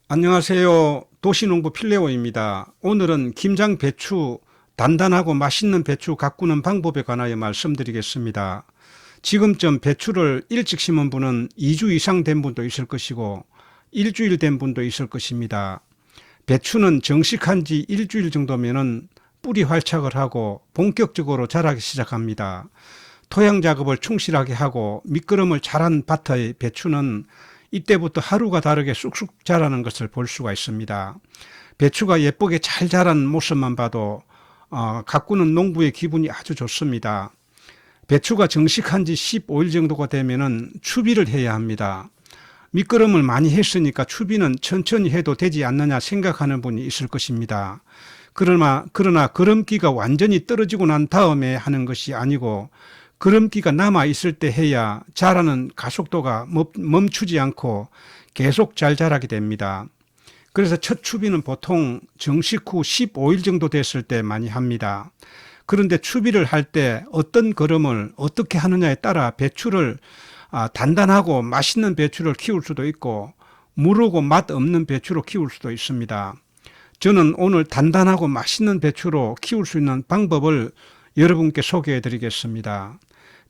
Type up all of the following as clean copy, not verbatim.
안녕하세요. 도시농부 필레오입니다. 오늘은 김장 배추, 단단하고 맛있는 배추 가꾸는 방법에 관하여 말씀드리겠습니다. 지금쯤 배추를 일찍 심은 분은 2주 이상 된 분도 있을 것이고 일주일 된 분도 있을 것입니다. 배추는 정식한 지 일주일 정도면은 뿌리 활착을 하고 본격적으로 자라기 시작합니다. 토양 작업을 충실하게 하고 미끄럼을 잘한 밭의 배추는 이때부터 하루가 다르게 쑥쑥 자라는 것을 볼 수가 있습니다. 배추가 예쁘게 잘 자란 모습만 봐도 가꾸는 농부의 기분이 아주 좋습니다. 배추가 정식한 지 15일 정도가 되면은 추비를 해야 합니다. 미끄럼을 많이 했으니까 추비는 천천히 해도 되지 않느냐 생각하는 분이 있을 것입니다. 그러나 그름기가 완전히 떨어지고 난 다음에 하는 것이 아니고 그름기가 남아있을 때 해야 자라는 가속도가 멈추지 않고 계속 잘 자라게 됩니다. 그래서 첫 추비는 보통 정식 후 15일 정도 됐을 때 많이 합니다. 그런데 추비를 할 때 어떤 거름을 어떻게 하느냐에 따라 배추를 단단하고 맛있는 배추를 키울 수도 있고 무르고 맛 없는 배추로 키울 수도 있습니다. 저는 오늘 단단하고 맛있는 배추로 키울 수 있는 방법을 여러분께 소개해 드리겠습니다.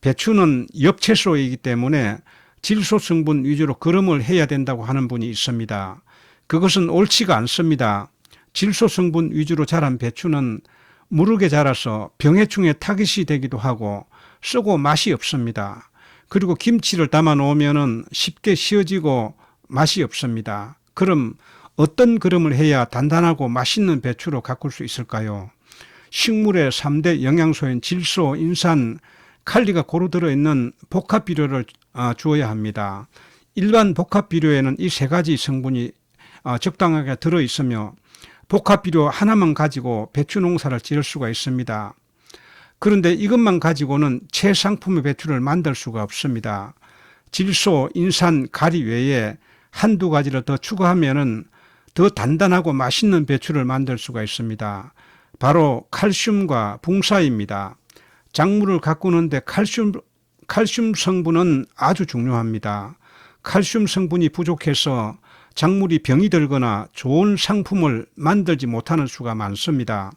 배추는 엽채소이기 때문에 질소 성분 위주로 거름을 해야 된다고 하는 분이 있습니다. 그것은 옳지가 않습니다. 질소 성분 위주로 자란 배추는 무르게 자라서 병해충에 타깃이 되기도 하고 쓰고 맛이 없습니다. 그리고 김치를 담아 놓으면 쉽게 씌어지고 맛이 없습니다. 그럼 어떤 거름을 해야 단단하고 맛있는 배추로 가꿀 수 있을까요? 식물의 3대 영양소인 질소, 인산, 칼리가 고루 들어있는 복합비료를 주어야 합니다. 일반 복합비료에는 이 세 가지 성분이 적당하게 들어있으며 복합비료 하나만 가지고 배추 농사를 지을 수가 있습니다. 그런데 이것만 가지고는 최상품의 배추를 만들 수가 없습니다. 질소, 인산, 가리 외에 한두 가지를 더 추가하면 더 단단하고 맛있는 배추를 만들 수가 있습니다. 바로 칼슘과 붕사입니다. 작물을 가꾸는데 칼슘 성분은 아주 중요합니다. 칼슘 성분이 부족해서 작물이 병이 들거나 좋은 상품을 만들지 못하는 수가 많습니다.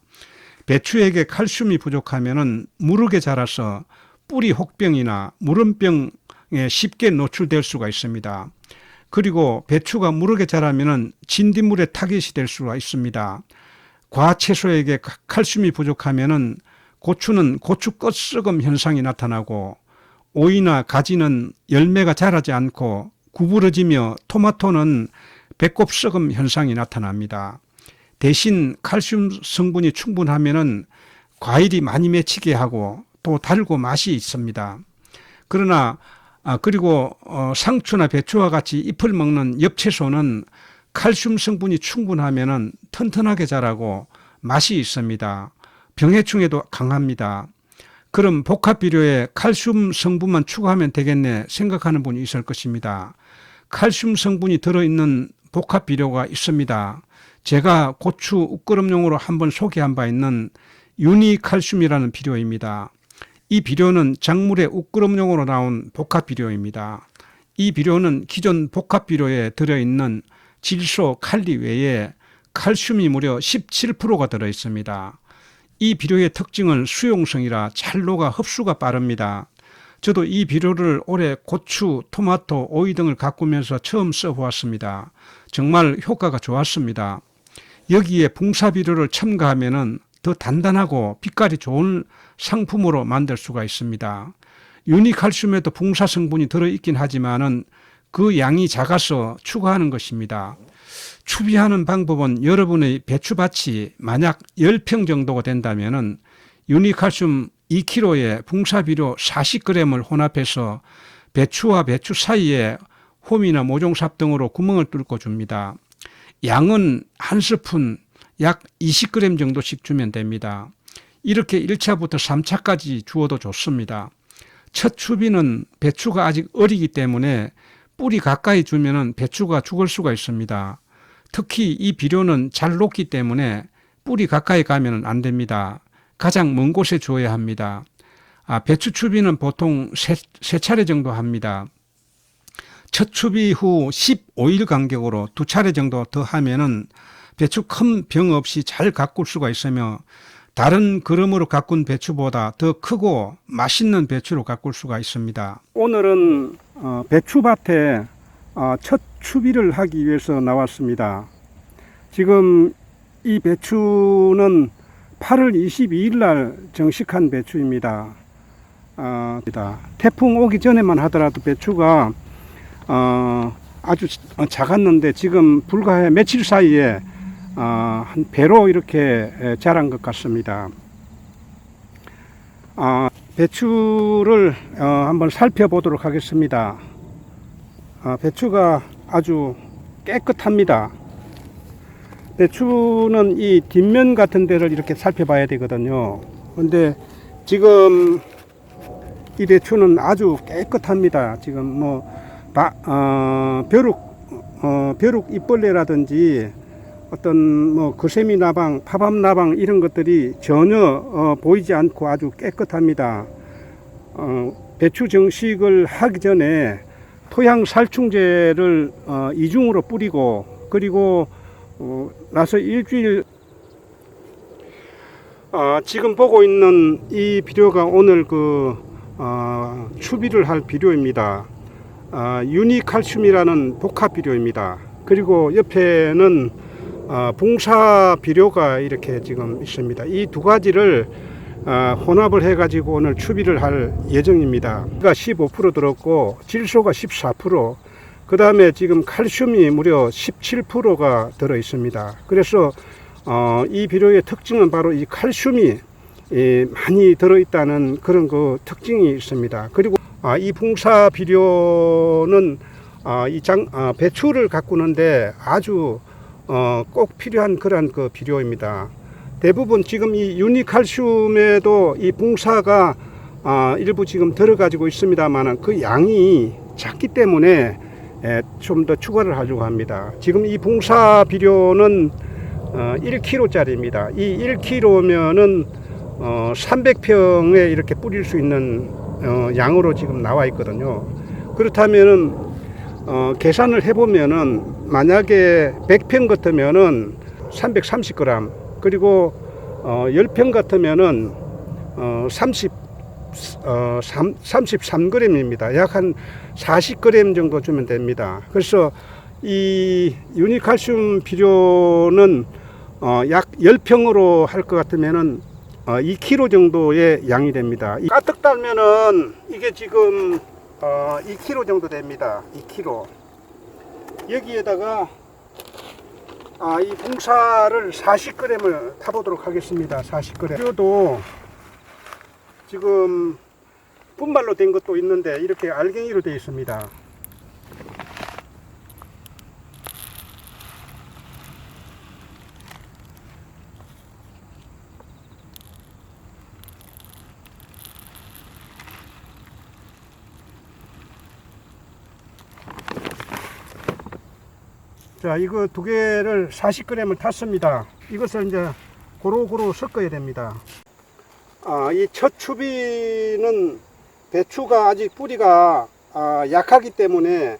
배추에게 칼슘이 부족하면 무르게 자라서 뿌리 혹병이나 무름병에 쉽게 노출될 수가 있습니다. 그리고 배추가 무르게 자라면 진딧물에 타깃이 될 수가 있습니다. 과채소에게 칼슘이 부족하면 고추는 고추 껍썩음 현상이 나타나고 오이나 가지는 열매가 자라지 않고 구부러지며 토마토는 배꼽 썩음 현상이 나타납니다. 대신 칼슘 성분이 충분하면 과일이 많이 맺히게 하고 또 달고 맛이 있습니다. 그리고 상추나 배추와 같이 잎을 먹는 엽채소는 칼슘 성분이 충분하면 튼튼하게 자라고 맛이 있습니다. 병해충에도 강합니다. 그럼 복합비료에 칼슘 성분만 추가하면 되겠네 생각하는 분이 있을 것입니다. 칼슘 성분이 들어있는 복합비료가 있습니다. 제가 고추 웃거름용으로 한번 소개한 바 있는 유니칼슘이라는 비료입니다. 이 비료는 작물의 웃거름용으로 나온 복합비료입니다. 이 비료는 기존 복합비료에 들어있는 질소, 칼리 외에 칼슘이 무려 17%가 들어있습니다. 이 비료의 특징은 수용성이라 잘 녹아 흡수가 빠릅니다. 저도 이 비료를 올해 고추, 토마토, 오이 등을 가꾸면서 처음 써보았습니다. 정말 효과가 좋았습니다. 여기에 붕사비료를 첨가하면 더 단단하고 빛깔이 좋은 상품으로 만들 수가 있습니다. 유니칼슘에도 붕사 성분이 들어있긴 하지만은 그 양이 작아서 추가하는 것입니다. 추비하는 방법은 여러분의 배추밭이 만약 10평 정도가 된다면 유니칼슘 2kg에 붕사비료 40g을 혼합해서 배추와 배추 사이에 홈이나 모종삽 등으로 구멍을 뚫고 줍니다. 양은 한 스푼 약 20g 정도씩 주면 됩니다. 이렇게 1차부터 3차까지 주어도 좋습니다. 첫 추비는 배추가 아직 어리기 때문에 뿌리 가까이 주면 배추가 죽을 수가 있습니다. 특히 이 비료는 잘 녹기 때문에 뿌리 가까이 가면 안 됩니다. 가장 먼 곳에 주어야 합니다. 배추 추비는 보통 세 차례 정도 합니다. 첫 추비 후 15일 간격으로 2차례 정도 더 하면은 배추 큰 병 없이 잘 가꿀 수가 있으며 다른 그름으로 가꾼 배추보다 더 크고 맛있는 배추로 가꿀 수가 있습니다. 오늘은 배추밭에 첫 추비를 하기 위해서 나왔습니다. 지금 이 배추는 8월 22일 날 정식한 배추입니다. 태풍 오기 전에만 하더라도 배추가 아주 작았는데 지금 불과 며칠 사이에 한 배로 이렇게 자란 것 같습니다. 배추를 한번 살펴보도록 하겠습니다. 배추가 아주 깨끗합니다. 배추는 이 뒷면 같은 데를 이렇게 살펴봐야 되거든요. 근데 지금 이 배추는 아주 깨끗합니다. 지금 뭐 벼룩 잎벌레라든지 어떤 뭐 거세미 나방, 파밤 나방 이런 것들이 전혀 보이지 않고 아주 깨끗합니다. 배추 정식을 하기 전에 토양 살충제를 이중으로 뿌리고 그리고 나서 일주일 지금 보고 있는 이 비료가 오늘 추비를 할 비료입니다. 유니칼슘이라는 복합 비료입니다. 그리고 옆에는 붕사 비료가 이렇게 지금 있습니다. 이 두 가지를 혼합을 해 가지고 오늘 추비를 할 예정입니다. 15% 들었고 질소가 14%, 그 다음에 지금 칼슘이 무려 17%가 들어 있습니다. 그래서 이 비료의 특징은 바로 이 칼슘이 많이 들어 있다는 그런 그 특징이 있습니다. 그리고 이 붕사 비료는 배추를 가꾸는데 아주 꼭 필요한 그런 그 비료입니다. 대부분 지금 이 유니칼슘에도 이 붕사가 일부 지금 들어가지고 있습니다만 그 양이 작기 때문에 좀 더 추가를 하려고 합니다. 지금 이 붕사 비료는 1kg짜리입니다. 이 1kg면은 300평에 이렇게 뿌릴 수 있는 양으로 지금 나와 있거든요. 그렇다면은 계산을 해보면은 만약에 100평 같으면은 330g, 그리고 10평 같으면은 33g입니다. 약 한 40g 정도 주면 됩니다. 그래서 이 유니칼슘 비료는 약 10평으로 할 것 같으면은 2kg 정도의 양이 됩니다. 가득 달면은 이게 지금 2kg 정도 됩니다. 2kg. 여기에다가 이 붕사를 40g을 타보도록 하겠습니다. 40g. 비료도 지금 분말로 된 것도 있는데 이렇게 알갱이로 되어 있습니다. 자, 이거 두 개를 40g을 탔습니다. 이것을 이제 고루고루 섞어야 됩니다. 이 첫 추비는 배추가 아직 뿌리가 약하기 때문에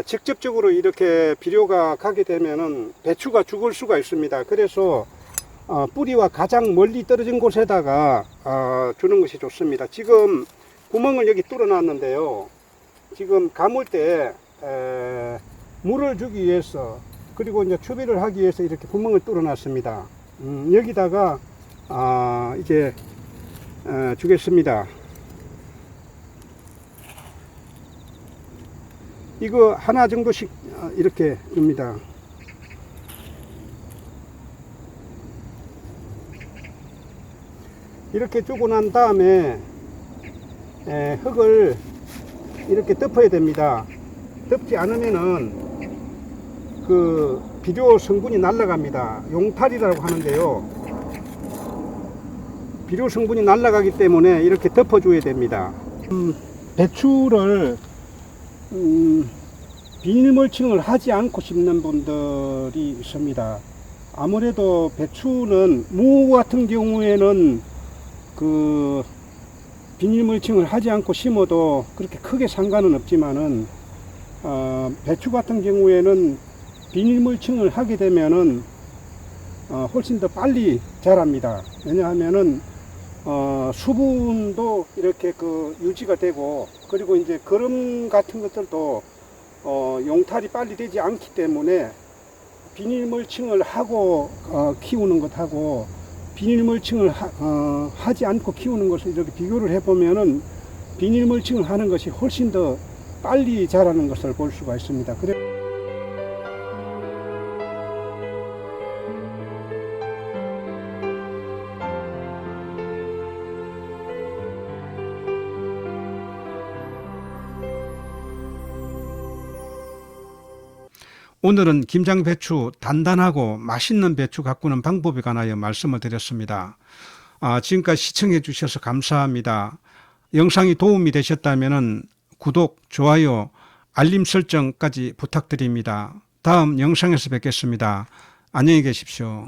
직접적으로 이렇게 비료가 가게 되면은 배추가 죽을 수가 있습니다. 그래서 뿌리와 가장 멀리 떨어진 곳에다가 주는 것이 좋습니다. 지금 구멍을 여기 뚫어 놨는데요. 지금 감을 때 물을 주기 위해서, 그리고 이제 추비를 하기 위해서 이렇게 구멍을 뚫어 놨습니다. 여기다가 이제 주겠습니다. 이거 하나 정도씩 이렇게 줍니다. 이렇게 주고 난 다음에 흙을 이렇게 덮어야 됩니다. 덮지 않으면은 그 비료 성분이 날아갑니다. 용탈이라고 하는데요. 비료 성분이 날아가기 때문에 이렇게 덮어줘야 됩니다. 배추를 비닐 멀칭을 하지 않고 심는 분들이 있습니다. 아무래도 배추는 무 같은 경우에는 그 비닐 멀칭을 하지 않고 심어도 그렇게 크게 상관은 없지만은 배추 같은 경우에는 비닐 멀칭을 하게 되면은 훨씬 더 빨리 자랍니다. 왜냐하면은 수분도 이렇게 유지가 되고, 그리고 이제 거름 같은 것들도 용탈이 빨리 되지 않기 때문에 비닐 멀칭을 하고 키우는 것하고 비닐 멀칭을 하지 않고 키우는 것을 이렇게 비교를 해보면은 비닐 멀칭을 하는 것이 훨씬 더 빨리 자라는 것을 볼 수가 있습니다. 오늘은 김장 배추, 단단하고 맛있는 배추 가꾸는 방법에 관하여 말씀을 드렸습니다. 지금까지 시청해 주셔서 감사합니다. 영상이 도움이 되셨다면 구독, 좋아요, 알림 설정까지 부탁드립니다. 다음 영상에서 뵙겠습니다. 안녕히 계십시오.